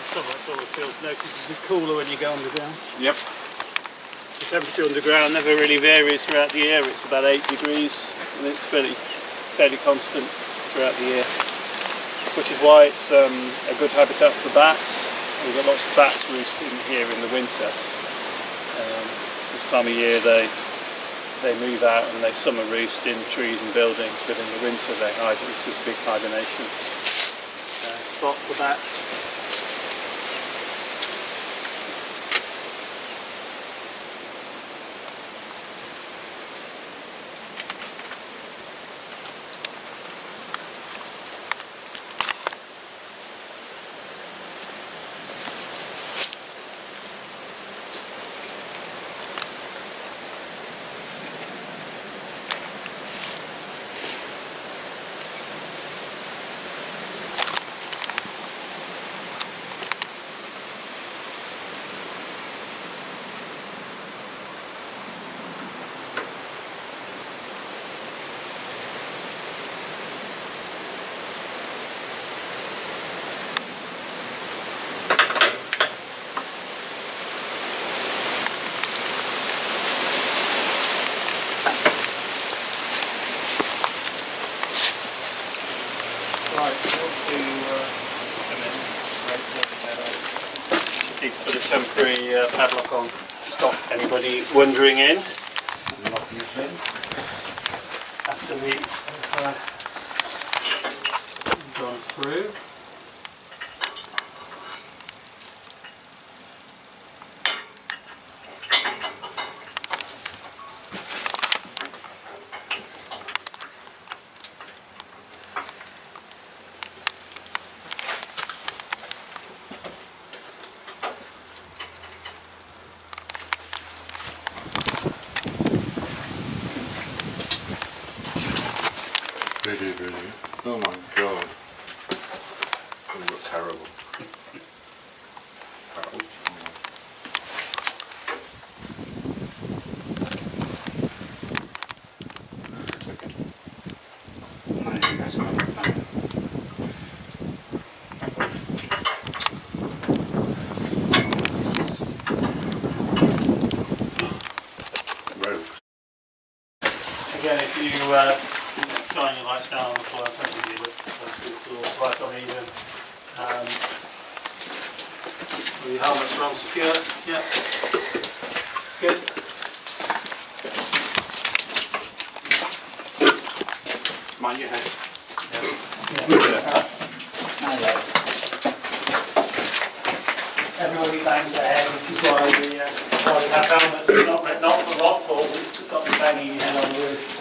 That's always feels no, because it's cooler when you go underground. Yep. The temperature underground never really varies throughout the year. It's about 8 degrees and it's fairly constant throughout the year, which is why it's a good habitat for bats. We've got lots of bats roosting here in the winter. This time of year they move out and they summer roost in trees and buildings, but in the winter they hide. This is a big hibernation spot for bats. Need to put a temporary padlock on to stop anybody wandering in. Not usually. After we've gone through. Really? Oh my god. They look terrible. Again, if you shine your lights down on the floor in front of you, the floor's right on even. The helmets are on secure. Yeah. Good. Mind your head. Everybody bangs their head, which is why we have helmets. It's not for rock falls, it's to stop you banging your head on the roof.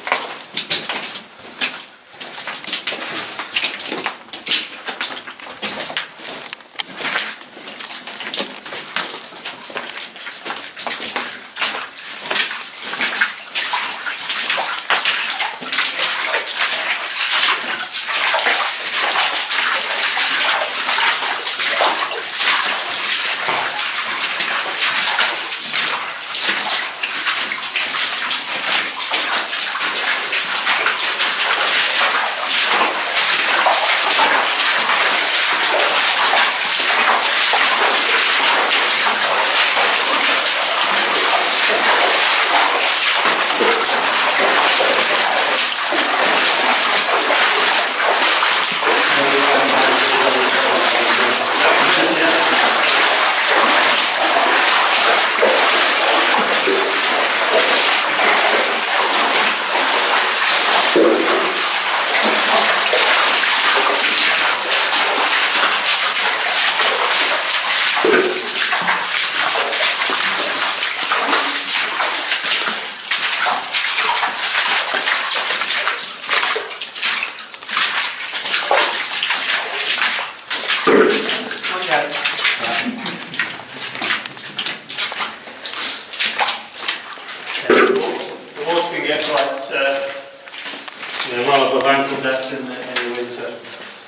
Well above ankle depth in the winter.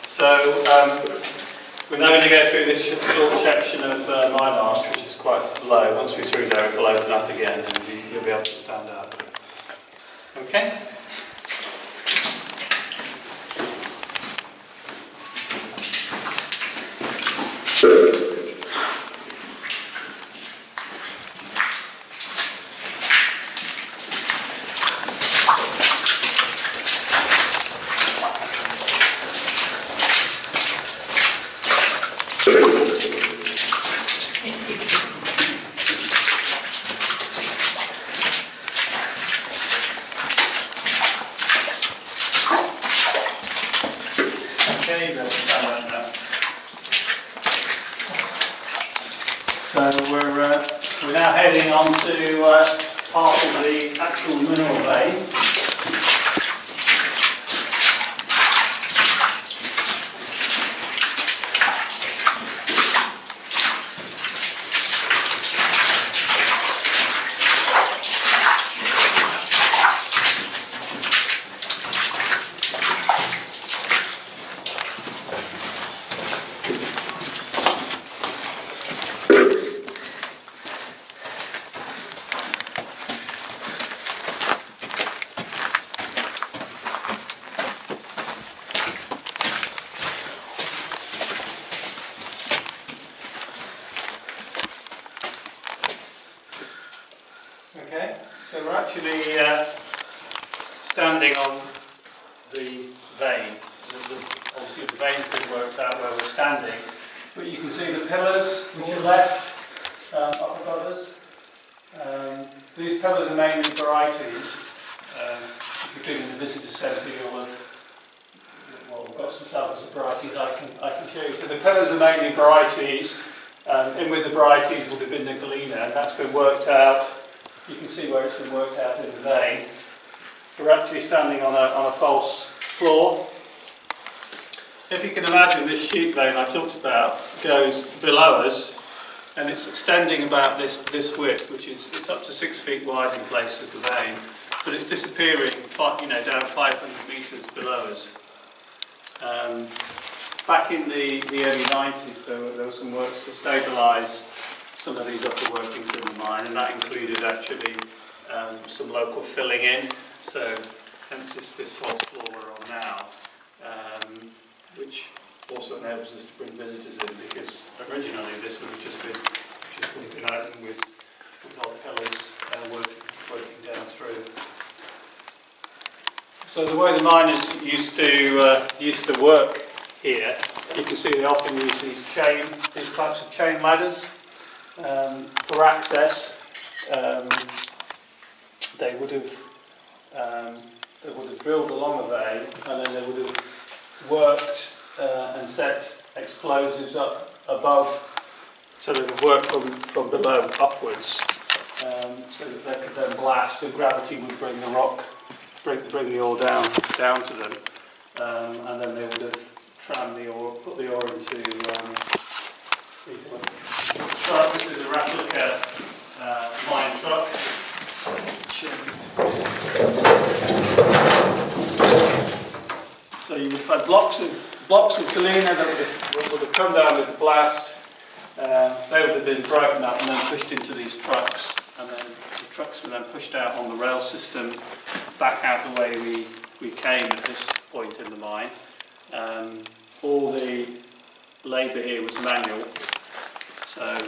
So we're now going to go through this short section of Mine Arch, which is quite low. Once we're through there, it'll open up again and you'll be able to stand up. Okay? So we're now heading on to part of the actual mineral vein. Okay, so we're actually standing on the vein. Obviously the vein's been worked out where we're standing, but you can see the pillars which are left up above us. These pillars are mainly varieties. If you've been in the visitor centre, you'll have we've got some samples of varieties I can show you. So the pillars are mainly varieties. In with the varieties would have been the galena, and that's been worked out. You can see where it's been worked out in the vein. We're actually standing on a false floor. If you can imagine, this sheep vein I talked about goes below us, and it's extending about this width, which is it's up to 6 feet wide in places, the vein, but it's disappearing, down 500 metres below us. Back in the early 90s, there was some works to stabilise some of these upper workings in the mine, and that included actually some local filling in, so hence this false floor we're on now, which also enables us to bring visitors in, because originally this would have just been open with odd pillars working down through. So the way the miners used to work here, you can see they often use these types of chain ladders for access. They would have drilled along a vein, and then they would have worked and set explosives up above, so they would work from below upwards, so that they could then blast, and gravity would bring the rock, bring the ore down to them, and then they would have trammed the ore, put the ore into these trucks. This is a replica mine truck. So you would have had blocks of galena that would have come down with the blast. They would have been broken up and then pushed into these trucks, and then the trucks were then pushed out on the rail system back out the way we came at this point in the mine. All the labour here was manual, so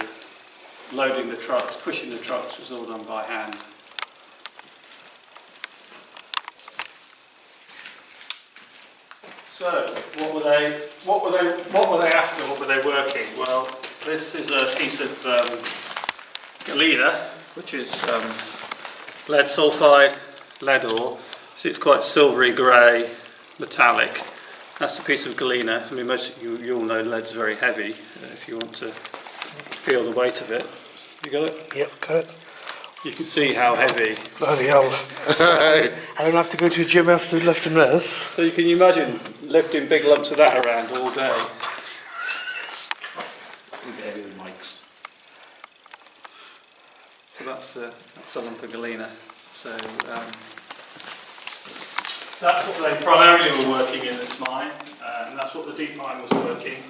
loading the trucks, pushing the trucks was all done by hand. So what were they after? What were they working? Well, this is a piece of galena, which is lead sulfide, lead ore. So it's quite silvery grey, metallic. That's a piece of galena. I mean, most of you all know lead's very heavy. If you want to feel the weight of it, you got it? Yep, got it. You can see how heavy. Bloody hell. I don't have to go to the gym after lifting this. So you can imagine lifting big lumps of that around all day. Heavy with mics. So that's a lump of galena. So that's what they primarily were working in this mine, and that's what the deep mine was working.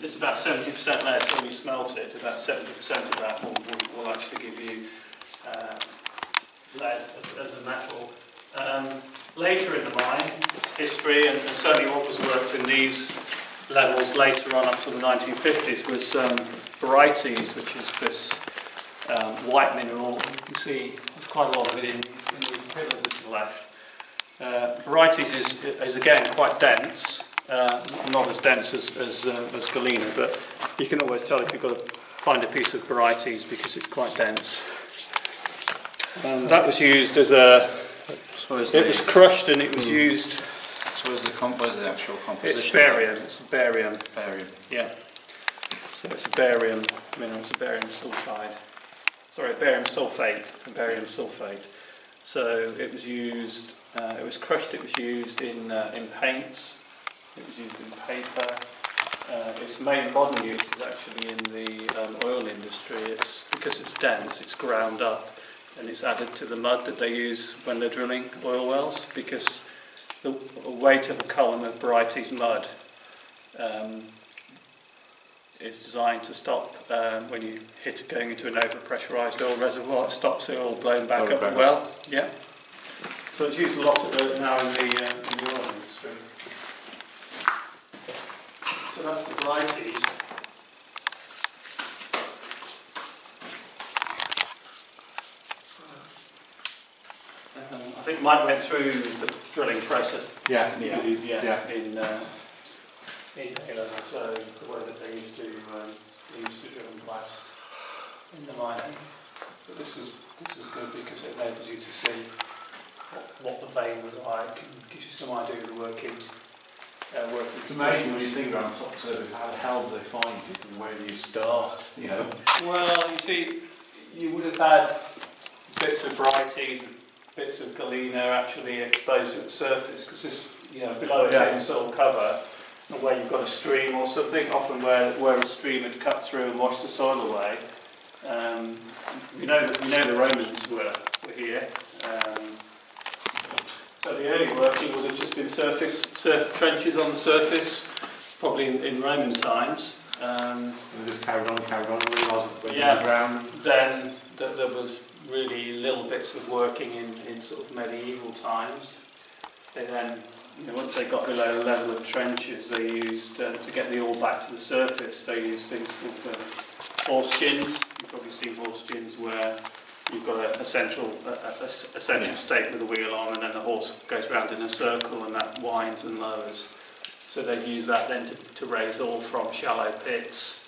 It's about 70% less when you smelt it. About 70% of that will actually give you lead as a metal. Later in the mine, history, and certainly what was worked in these levels later on up to the 1950s was barytes, which is this white mineral. You can see there's quite a lot of it in these pillars to the left. Barytes is again quite dense, not as dense as galena, but you can always tell if you've got to find a piece of barytes because it's quite dense. That was used as a. It was crushed and it was used. So what is the actual composition? It's barium. It's barium. Barium. Yeah. So it's a barium mineral, it's a barium sulfide. Sorry, barium sulfate. So it was used, it was crushed, it was used in paints, it was used in paper. Its main modern use is actually in the oil industry. It's because it's dense, it's ground up, and it's added to the mud that they use when they're drilling oil wells, because the weight of a column of Brighty's mud is designed to stop when you hit going into an overpressurised oil reservoir. It stops the oil blowing back up the well. Yeah. So it's used a lot of it now in the oil industry. So that's the Brighty's. I think Mike went through the drilling process. Yeah. In Halo, so the way that they used to drill and blast in the mining. But this is good because it enables you to see what the vein was like and gives you some idea of the working. It's amazing when you think around top surface, how the hell do they find it and where do you start? You know. Well, you see, you would have had bits of Brighty's, bits of galena actually exposed at the surface, because this, below a thin soil cover, where you've got a stream or something, often where a stream had cut through and washed the soil away. We know the Romans were here. So the early working would have just been surface trenches on the surface, probably in Roman times. And just carried on, and realised that the ground. Then there was really little bits of working in sort of medieval times. They then, once they got below the level of trenches, they used, to get the ore back to the surface, they used things called horse chins. You've probably seen horse chins where you've got a central stake with a wheel on, and then the horse goes round in a circle and that winds and lowers. So they'd use that then to raise ore from shallow pits.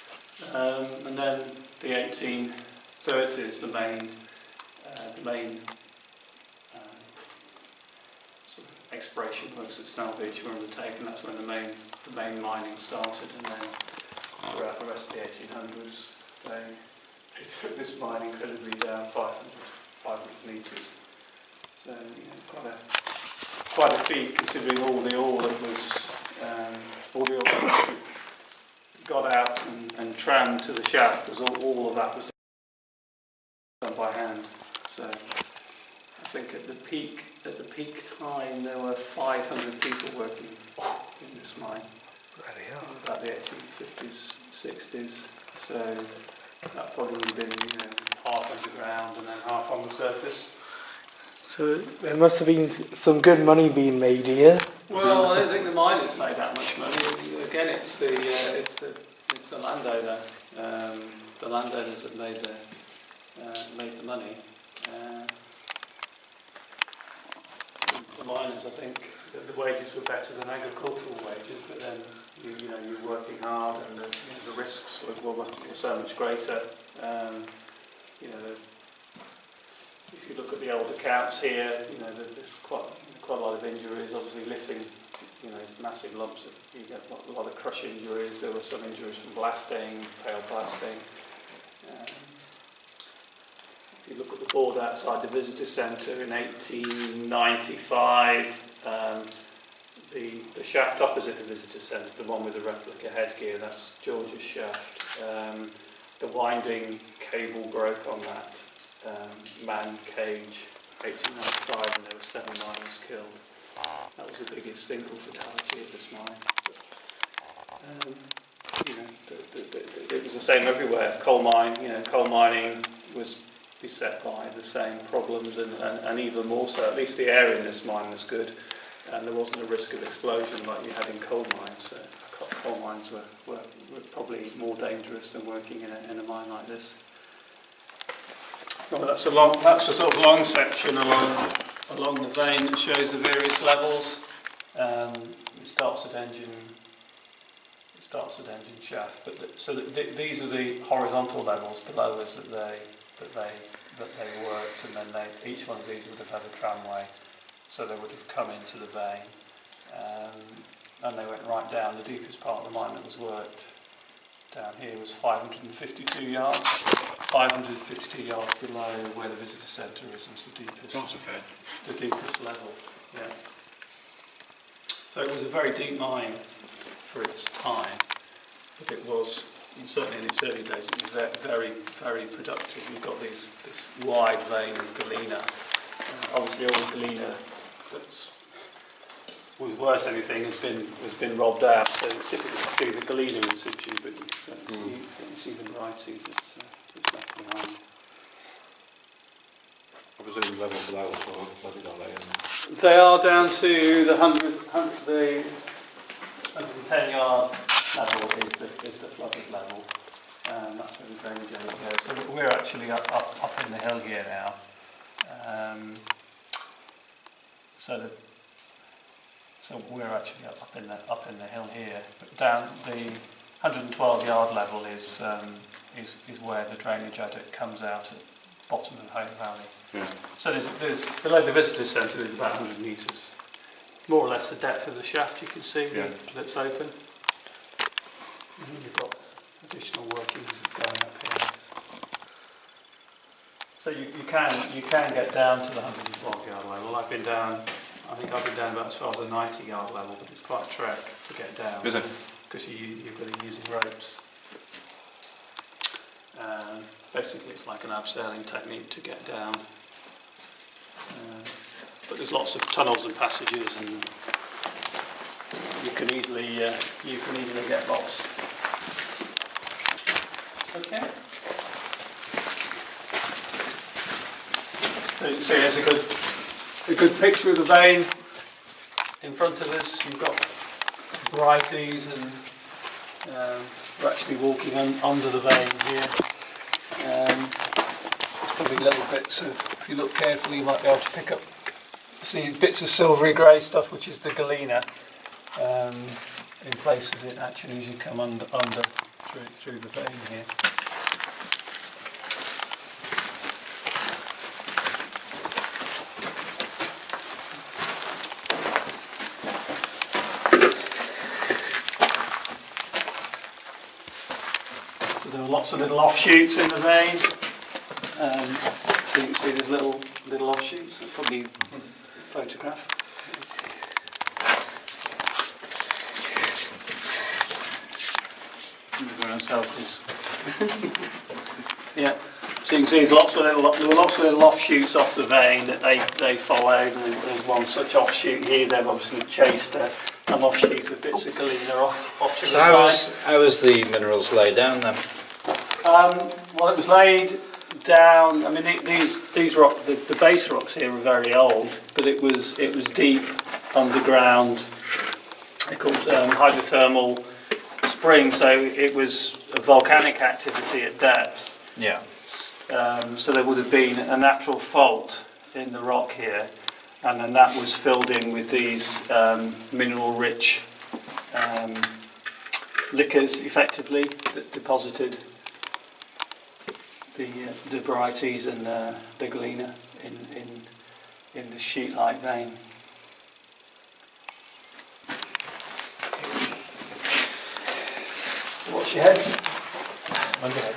And then the 1830s, the main sort of exploration works at Snailbeach were undertaken. That's when the main mining started, and then throughout the rest of the 1800s, they took this mine incredibly down 500 metres. So quite a feat, considering all the ore that was got out and trammed to the shaft. Was all of that was done by hand. So I think at the peak time there were 500 people working in this mine. About the 1850s, 60s. So that probably would have been half underground and then half on the surface. So there must have been some good money being made here. Well, I don't think the miners made that much money. Again, it's the landowner. The landowners that made the money. The miners, I think, the wages were better than agricultural wages, but then you're working hard, and the risks were so much greater. If you look at the old accounts here, there's quite a lot of injuries. Obviously, lifting, massive lumps. You get a lot of crush injuries. There were some injuries from blasting, failed blasting. If you look at the board outside the visitor centre in 1895, the shaft opposite the visitor centre, the one with the replica headgear, that's George's shaft. The winding cable broke on that man cage, 1895, and there were 7 miners killed. That was the biggest single fatality at this mine. It was the same everywhere. Coal mining was beset by the same problems, and even more so. At least the air in this mine was good, and there wasn't a risk of explosion like you had in coal mines. So coal mines were probably more dangerous than working in a mine like this. Well, that's a sort of long section along the vein that shows the various levels. It starts at engine shaft, but these are the horizontal levels below us that they worked, and then each one of these would have had a tramway, so they would have come into the vein, and they went right down. The deepest part of the mine that was worked down here was 552 yards. 552 yards below where the visitor centre is, was the deepest. That's a fair. The deepest level. Yeah. So it was a very deep mine for its time, but it was, certainly in its early days, it was very, very productive. You've got this wide vein of galena. Obviously, all the galena that was worse than anything has been robbed out, so it's difficult to see the galena in situ, but you can certainly see the varieties it's left behind. I presume the level below as well, bloody not there. They are down to the 110 yard level is the flooded level. That's where the drainage area goes. So we're actually up in the hill here now. So we're actually up in the hill here. But down the 112 yard level is where the drainage adit comes out at the bottom of Home Valley. Yeah. So there's below the visitor centre there's about 100 metres. More or less the depth of the shaft you can see that's open. And then you've got additional workings going up here. So you can get down to the 112 yard level. I think I've been down about as far as the 90 yard level, but it's quite a trek to get down. Is it? Because you've got to be using ropes. Basically it's like an abseiling technique to get down. But there's lots of tunnels and passages, and you can easily get lost. Okay. So you can see there's a good picture of the vein in front of us. You've got varieties, and we're actually walking under the vein here. There's probably little bits of, if you look carefully, you might be able to pick up, see bits of silvery grey stuff, which is the galena. In places it actually, as you come under through the vein here. So there are lots of little offshoots in the vein. So you can see there's little offshoots. I'll probably photograph. Yeah, so you can see there were lots of little offshoots off the vein that they followed, and there's one such offshoot here. They've obviously chased an offshoot of bits of galena off to the side. How was the minerals laid down then? Well, it was laid down. I mean, these rock, the base rocks here are very old, but it was deep underground. They're called hydrothermal springs, so it was a volcanic activity at depth. Yeah. So there would have been a natural fault in the rock here, and then that was filled in with these mineral-rich liquors, effectively, that deposited the varieties and the galena in the sheet-like vein. So watch your heads. Okay.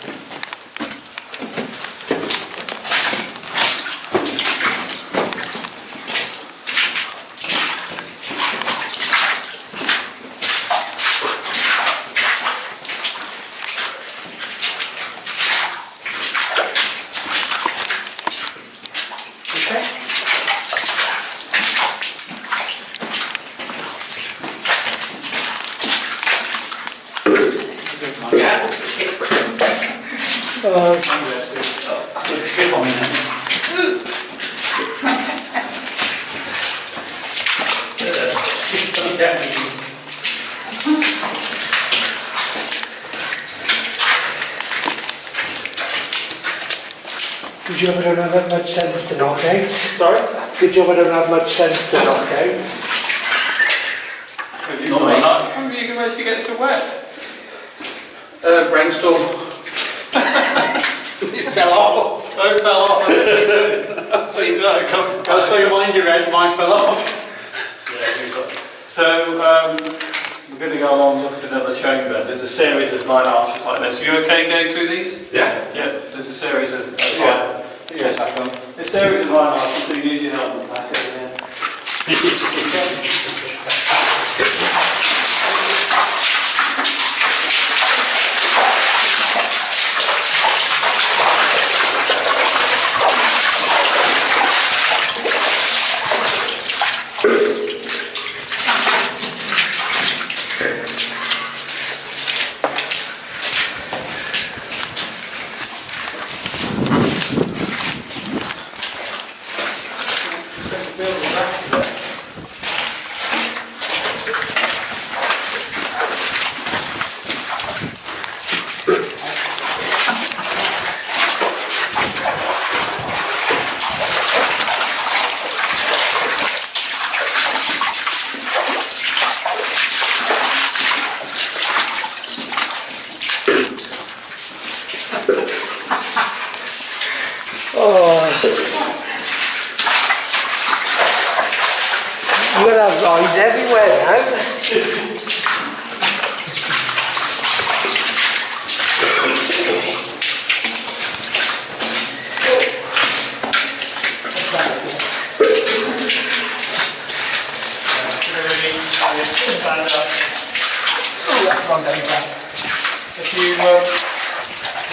Good job I don't have that much sense to knock out. Sorry? Good job I don't have much sense to knock out. How you can actually get so wet? Brainstorm. It fell off. Oh, it fell off. So you know, so you mind your head, mine fell off. Yeah, so we're going to go along and look at another chamber. There's a series of line arches like this. Are you okay going through these? Yeah. Yeah. There's a series of Yes, I can. a series of line arches, so you need your helmet back over here. You're going to have eyes everywhere now. If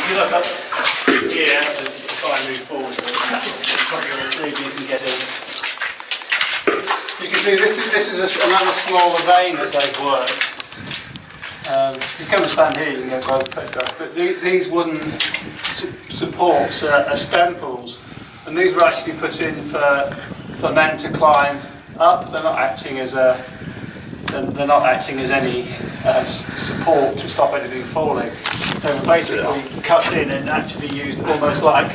you look up here, if I move forward, see if you can get in. You can see this is another smaller vein that they've worked. If you come and stand here, you can get quite a photograph. But these wooden supports are stemples, and these were actually put in for men to climb up. They're not acting as any support to stop anything falling. They were basically cut in and actually used almost like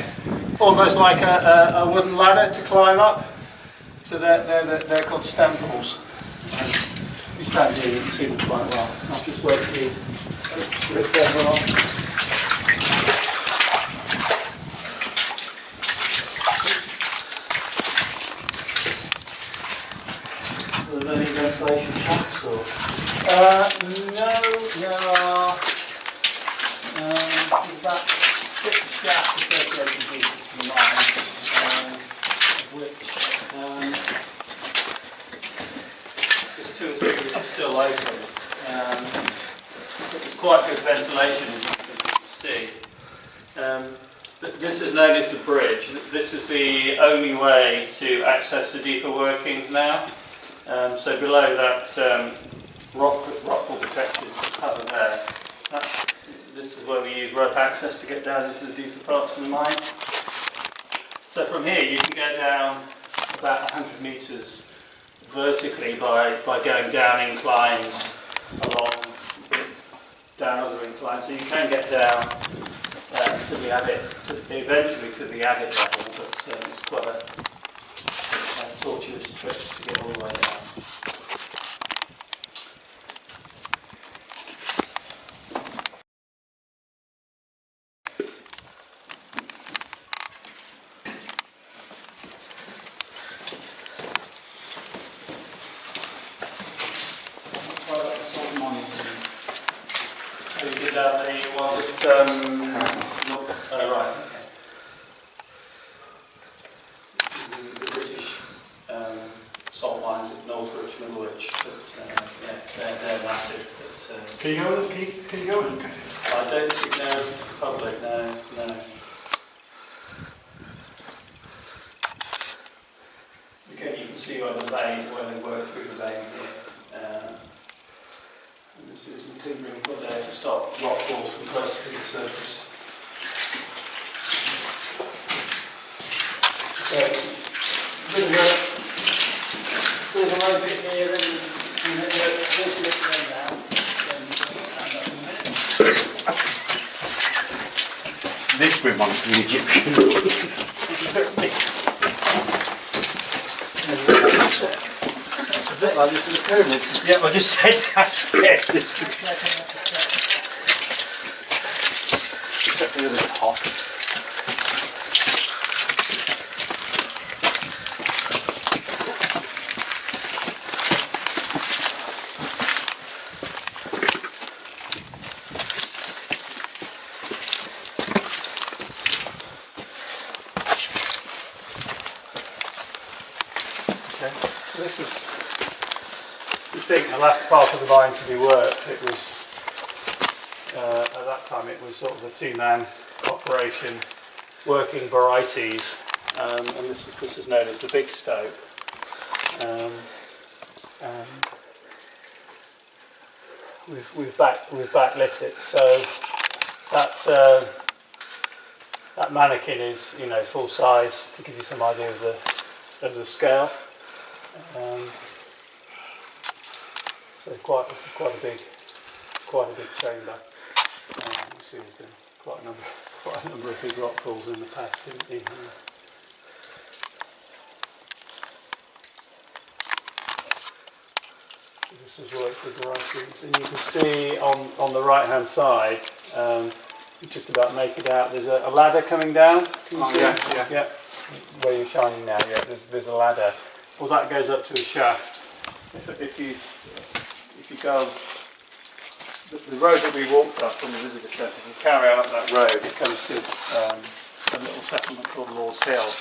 a wooden ladder to climb up. So they're called stemples. If you stand here, you can see them quite well. I'll just wait for you a bit further on. Are there any ventilation shafts or? No, there are about 6 shafts associated with the mine, of which there's 2 or 3 which are still open. But there's quite good ventilation, as you can see. But this is known as the bridge. This is the only way to access the deeper workings now. So below that rockfall protected cover there, this is where we use rope access to get down into the deeper parts of the mine. So from here you can go down about 100 metres vertically by going down inclines down other inclines. So you can get down to the adit, eventually to the adit level, but it's quite a tortuous trip to get all the way down. So you did that the one that right, okay. The British salt mines at Northwich, Middlewich, but they're massive. But, Can you go and cut it? I don't think they're public, no. Okay, you can see where they work through the vein here. And there's some timbering put there to stop rock falls from close to the surface. So there's a low bit here, and this is it now. This reminds me of Egyptian. It's a bit like this in the pyramids. Yeah, I just said that. Except a little bit hot. This is, you think the last part of the mine to be worked. It was, at that time it was sort of a two-man operation, working varieties, and this is known as the big stope. And we've backlit it, so that's that mannequin is, you know, full size, to give you some idea of the scale. So this is quite a big chamber. You see, there's been quite a number of big rock falls in the past in here. This is work with varieties, and you can see on the right hand side, you just about make it out, there's a ladder coming down. Can you see it? Yeah. Where you're shining now, yeah, there's a ladder. Well, that goes up to a shaft. If you go, the road that we walked up from the visitor centre, if you carry out that road, it comes to a little settlement called Lord's Hill,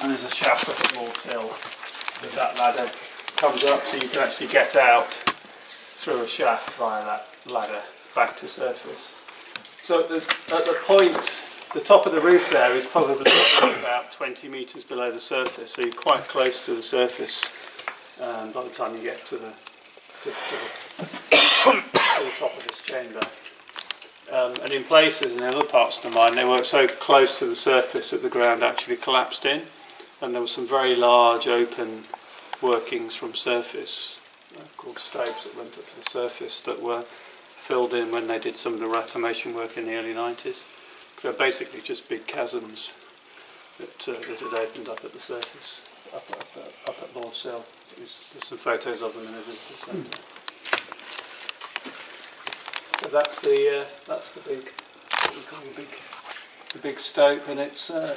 and there's a shaft up at Lord's Hill with that ladder comes up, so you can actually get out through a shaft via that ladder back to surface. So at the point, the top of the roof there is probably about 20 metres below the surface, so you're quite close to the surface by the time you get to the top of this chamber. And in places, in other parts of the mine, they were so close to the surface that the ground actually collapsed in, and there were some very large open workings from surface called stopes that went up to the surface that were filled in when they did some of the reclamation work in the early 90s. They're basically just big chasms that had opened up at the surface, up at Lord's Hill. There's some photos of them in the visitor centre. So that's the big, what we call the big stope, and it's a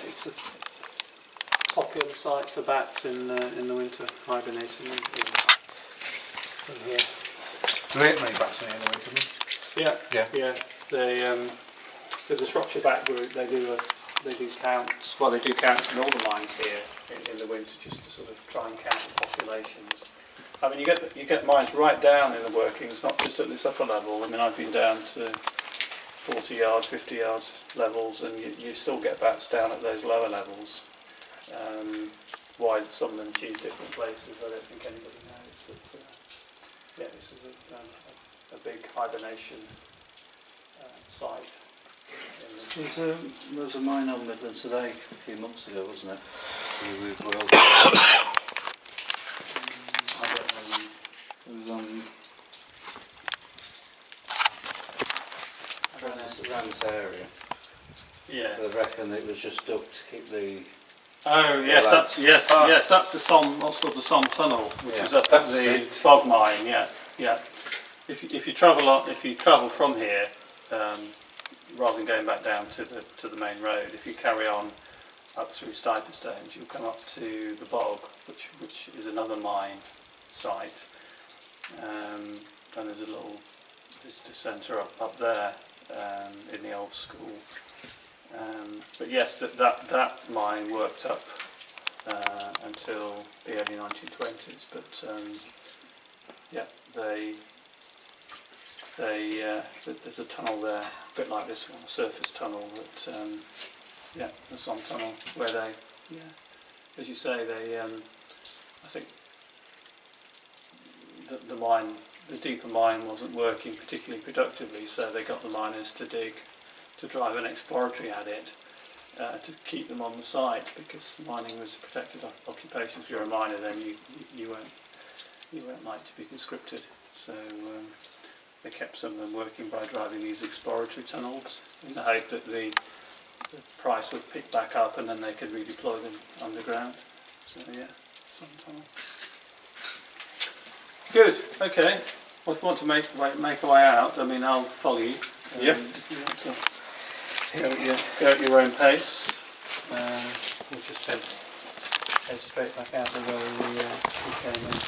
popular site for bats in the winter, hibernating in here. Do they make bats in the winter? Yeah. There's a Shropshire Bat group. They do counts. Well, they do counts in all the mines here in the winter, just to sort of try and count the populations. I mean, you get mines right down in the workings, not just at this upper level. I mean, I've been down to 40 yards, 50 yards levels, and you still get bats down at those lower levels. Why some of them choose different places, I don't think anybody knows. But yeah, this is a big hibernation site. There was a mine on Midlands today a few months ago, wasn't it? I don't know. It was on around this area. Yeah. I reckon it was just dug to keep the. Oh yes, that's the Somme, what's called the Somme Tunnel, which is up at the bog mine. Yeah. If you travel from here, rather than going back down to the main road, if you carry on up through Stiper Stones, you'll come up to the bog, which is another mine site, and there's a little visitor centre up there in the old school. But yes, that mine worked up until the early 1920s. But yeah, there's a tunnel there, a bit like this one, a surface tunnel. That the Somme Tunnel, where they, as you say, they I think the mine, the deeper mine, wasn't working particularly productively, so they got the miners to dig, to drive an exploratory at it, to keep them on the site, because mining was a protected occupation. If you're a miner, then you weren't like to be conscripted. So they kept some of them working by driving these exploratory tunnels in the hope that the price would pick back up and then they could redeploy them underground. So yeah, some tunnel. Good. Okay. Well, if you want to make a way out, I mean, I'll follow you. Yep. If you want to go at your own pace, we'll just head straight back out the way we came in.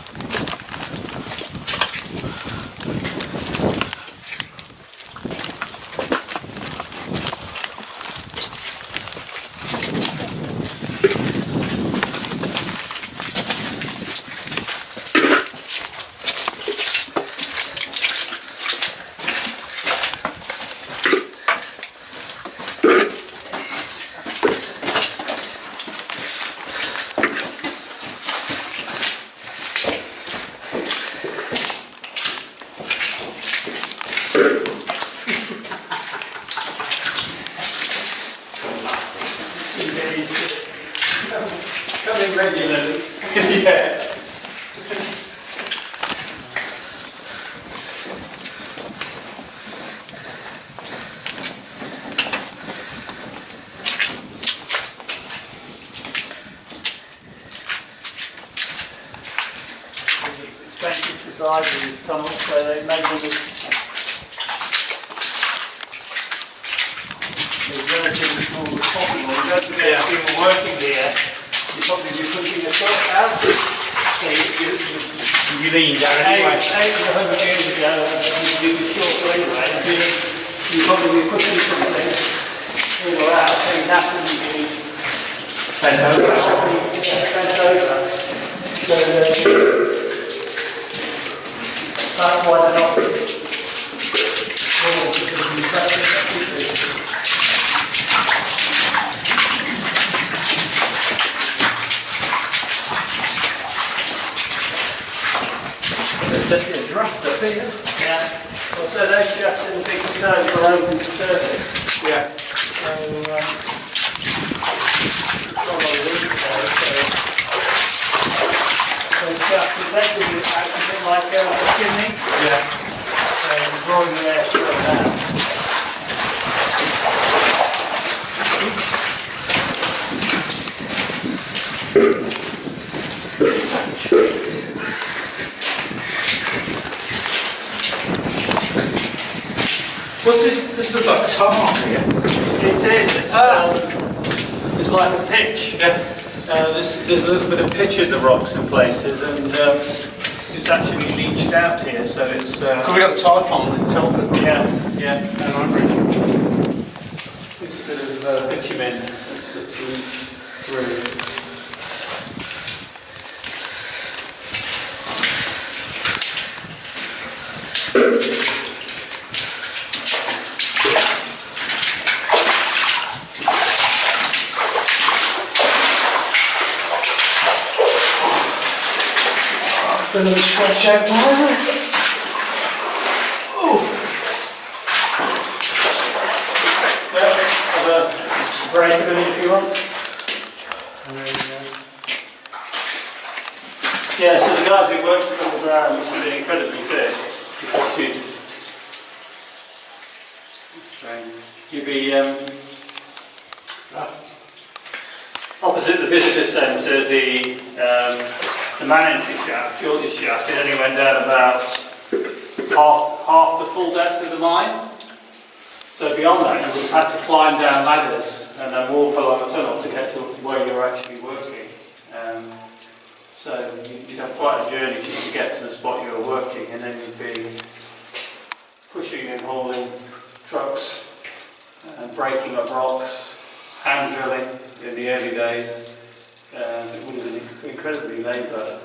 regularly. Yeah. Expensive to drive these tunnels, so they made them with relatively small as possible. Don't forget, if you were working here, you'd probably be pushing a truck out. So You lean down anyway. 100 years ago, you did the short anyway, you'd probably be pushing something in or out, so you'd have to be bent over. Bent over. So, that's why they're not. There's definitely a draft up here. Yeah. Well, so those shafts in the big stones are open to surface. Yeah. So, not a lot of room there, so the shaft is basically acting a bit like a chimney. Yeah. So drawing the air straight out. What's this? This looks like a tar here. It is. It's like a pitch. Yeah. There's a little bit of pitch in the rocks in places, and it's actually leached out here. So it's. Can we get the tar pond in Telford? Yeah. And I'm it's a bit of bitumen that's leached through. Gonna stretch out more. Have a break a minute if you want. Yeah, so the guys who worked on the ground must have been incredibly fit. You'd be opposite the visitor centre, the man entry shaft, George's shaft, it only went down about half the full depth of the mine. So beyond that, you would have had to climb down ladders and then walk along a tunnel to get to where you're actually working. So you'd have quite a journey just to get to the spot you were working, and then you'd be pushing and hauling trucks and breaking up rocks, hand drilling in the early days. It would have been incredibly labour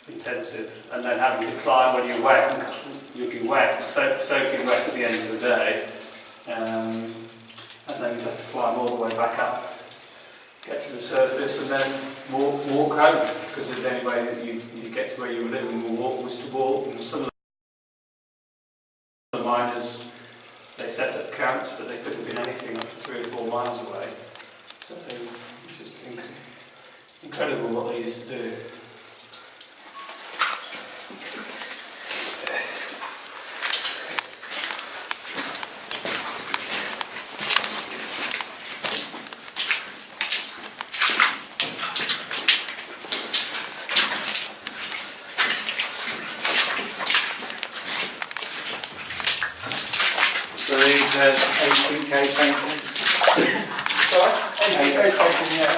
intensive, and then having to climb when you're wet, you'd be wet, soaking wet at the end of the day, and then you'd have to climb all the way back up, get to the surface, and then walk home, because the only way that you get to where you were living was to walk. And some of the miners, they set up camps, but they couldn't have been anything up to 3 or 4 miles away. So it's just incredible what they used to do. So these 18K paintings. Sorry? 18K painting, yeah.